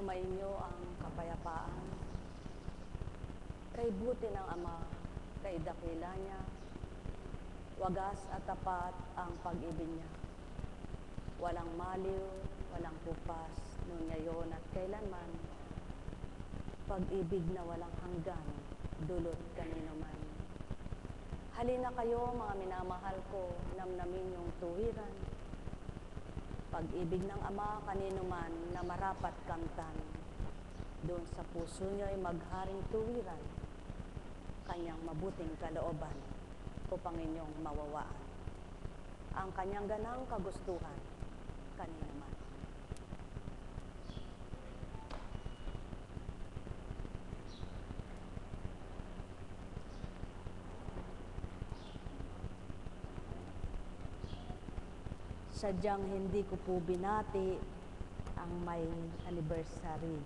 Sumainyo ang kapayapaan. Kay buti ng Ama, kay dakila niya, wagas at tapat ang pag-ibig niya. Walang maliw, walang kupas, noon ngayon at kailanman. Pag-ibig na walang hanggan, dulot kanino man. Halina kayo, mga minamahal ko, namnamin yung tuwiran. Pag-ibig ng Ama kanino man na marapat kamtan. Doon sa puso niyo ay magharing tuwiran. Kanyang mabuting kalooban upang inyong mawawaan. Ang kanyang ganang kagustuhan kanino man. Sadyang hindi ko po binati ang may anniversary.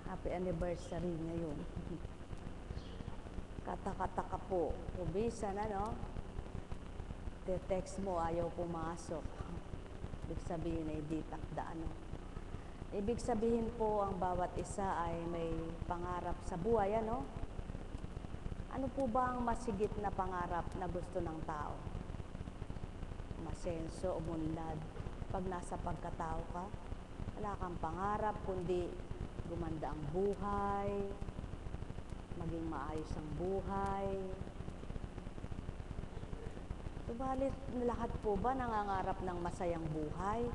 Happy anniversary ngayon. Kataka-taka po. Ubisa na, no? Te-text mo, ayaw pumasok. Ibig sabihin ay di takdaan, no? Ibig sabihin po, ang bawat isa ay may pangarap sa buhay, ano? Ano po ba ang masigit na pangarap na gusto ng tao? Masenso, umunlad. Pag nasa pagkatao ka, wala kang pangarap, kundi gumanda ang buhay, maging maayos ang buhay. Subalit, lahat po ba nangangarap ng masayang buhay?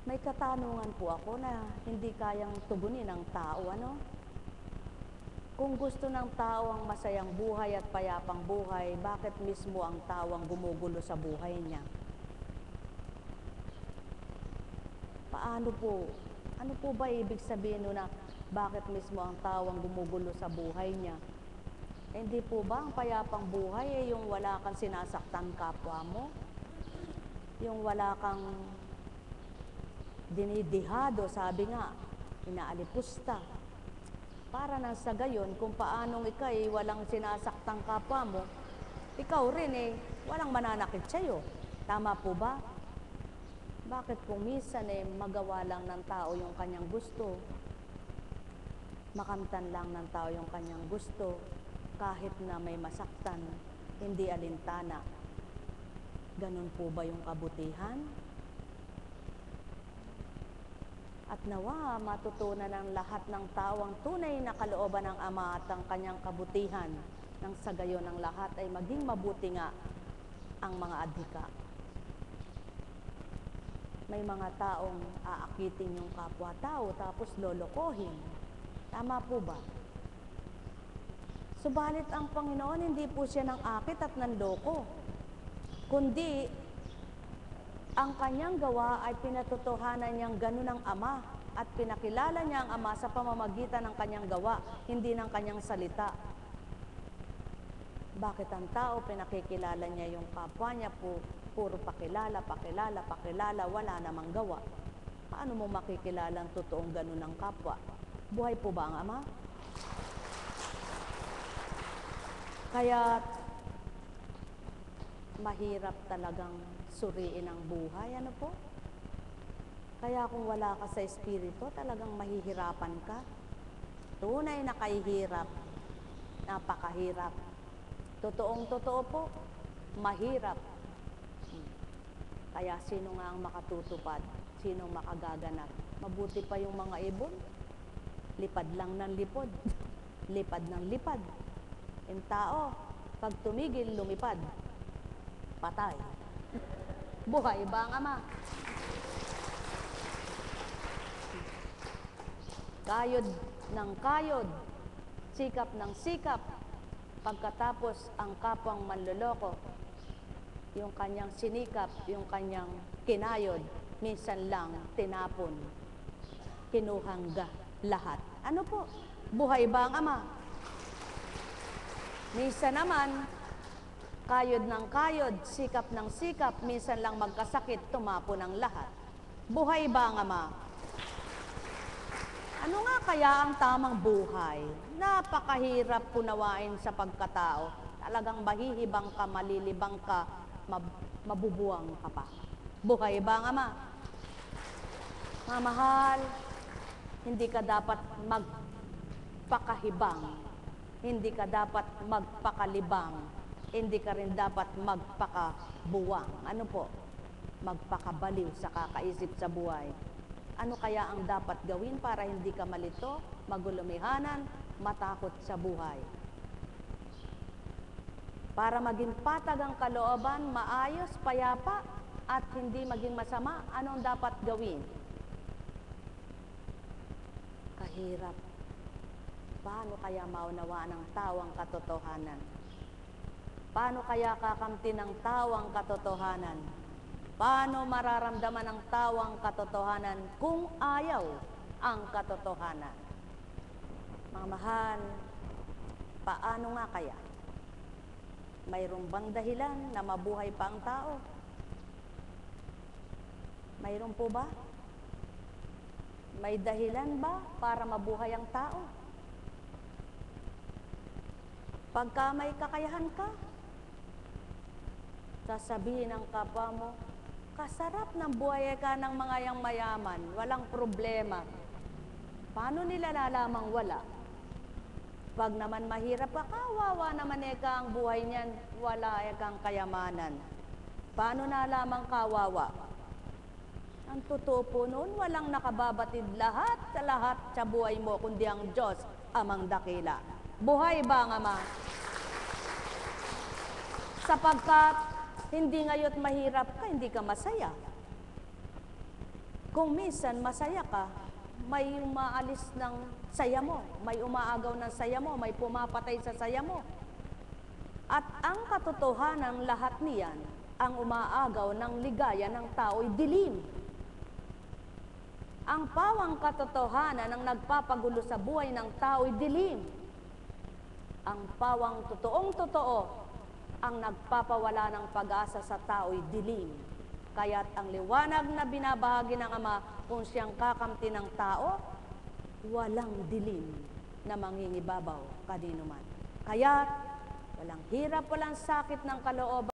May katanungan po ako na hindi kayang tugunin ng tao, ano? Kung gusto ng tao ang masayang buhay at payapang buhay, bakit mismo ang tao ang gumugulo sa buhay niya? Paano po? Ano po ba ibig sabihin na bakit mismo ang tao ang gumugulo sa buhay niya? Hindi po ba ang payapang buhay ay yung wala kang sinasaktan kapwa mo? Yung wala kang dinidihado, sabi nga, inaalipusta. Para nang sa gayon, kung paanong ikay walang sinasaktang kapwa mo, ikaw rin walang mananakit sa'yo. Tama po ba? Bakit kung minsan magawa lang ng tao yung kanyang gusto, makamtan lang ng tao yung kanyang gusto, kahit na may masaktan, hindi alintana. Ganun po ba yung kabutihan? At nawa matutunan ng lahat ng tao ang tunay na kalooban ng Ama at ang kanyang kabutihan, nang sa gayon ng lahat ay maging mabuti nga ang mga adhika. May mga taong aakitin yung kapwa-tao tapos lolokohin. Tama po ba? Subalit ang Panginoon hindi po siya ng akit at ng loko, kundi ang kanyang gawa ay pinatotohanan niyang ganun ang Ama at pinakilala niya ang Ama sa pamamagitan ng kanyang gawa, hindi ng kanyang salita. Bakit ang tao pinakikilala niya yung kapwa niya po, puro pakilala, pakilala, pakilala, wala namang gawa? Paano mo makikilala ang totoong ganun ng kapwa? Buhay po ba ang Ama? Kaya mahirap talagang suriin ang buhay, ano po? Kaya kung wala ka sa espiritu, talagang mahihirapan ka. Tunay na kahihirap, napakahirap. Totoong-totoo po, mahirap. Kaya sino nga ang makatutupad? Sino makagaganap? Mabuti pa yung mga ibon. Lipad lang ng lipod. Lipad ng lipad. Yung tao, pag tumigil, lumipad. Patay. Buhay ba ang Ama? Kayod ng kayod, sikap ng sikap, pagkatapos ang kapwang manloloko, yung kanyang sinikap, yung kanyang kinayod, minsan lang tinapon, kinuhangga lahat. Ano po? Buhay ba ang Ama? Minsan naman, kayod ng kayod, sikap ng sikap, minsan lang magkasakit, tumapon ang lahat. Buhay ba ang Ama? Ano nga kaya ang tamang buhay? Napakahirap punawain sa pagkatao. Talagang mahihibang ka, malilibang ka, mabubuwang ka pa. Buhay ba ang Ama? Mga mahal, hindi ka dapat magpakahibang, hindi ka dapat magpakalibang, hindi ka rin dapat magpakabuwang. Ano po? Magpakabaliw sa kakaisip sa buhay. Ano kaya ang dapat gawin para hindi ka malito, magulumihanan, matakot sa buhay? Para maging patag ang kalooban, maayos, payapa, at hindi maging masama, anong dapat gawin? Kahirap. Paano kaya maunawaan ng tao ang katotohanan? Paano kaya kakamti ng tao ang katotohanan? Paano mararamdaman ng tao ang katotohanan kung ayaw ang katotohanan? Mga mahal, paano nga kaya? Mayroong bang dahilan na mabuhay pa ang tao? Mayroon po ba? May dahilan ba para mabuhay ang tao? Pagka may kakayahan ka, sasabihin ng kapwa mo, kasarap ng buhay ka ng mga yang mayaman, walang problema. Paano nila lalamang wala? Pag naman mahirap ka, kawawa naman eka ang buhay niyan, wala ekang kayamanan. Paano nalamang kawawa? Ang totoo po noon, walang nakababatid lahat sa buhay mo, kundi ang Diyos, amang dakila. Buhay ba ang Ama? Sapagkat hindi ngayon mahirap ka, hindi ka masaya. Kung minsan masaya ka, may umaalis ng saya mo, may umaagaw ng saya mo, may pumapatay sa saya mo. At ang katotohanan ng lahat niyan, ang umaagaw ng ligaya ng tao'y dilim. Ang pawang katotohanan ang nagpapagulo sa buhay ng tao'y dilim. Ang pawang totoong totoo ang nagpapawala ng pag-asa sa tao'y dilim. Kaya't ang liwanag na binabahagi ng Ama kung siyang kakamti ng tao, walang dilim na mangingibabaw kanino man. Kaya't walang hirap, walang sakit ng kalooban,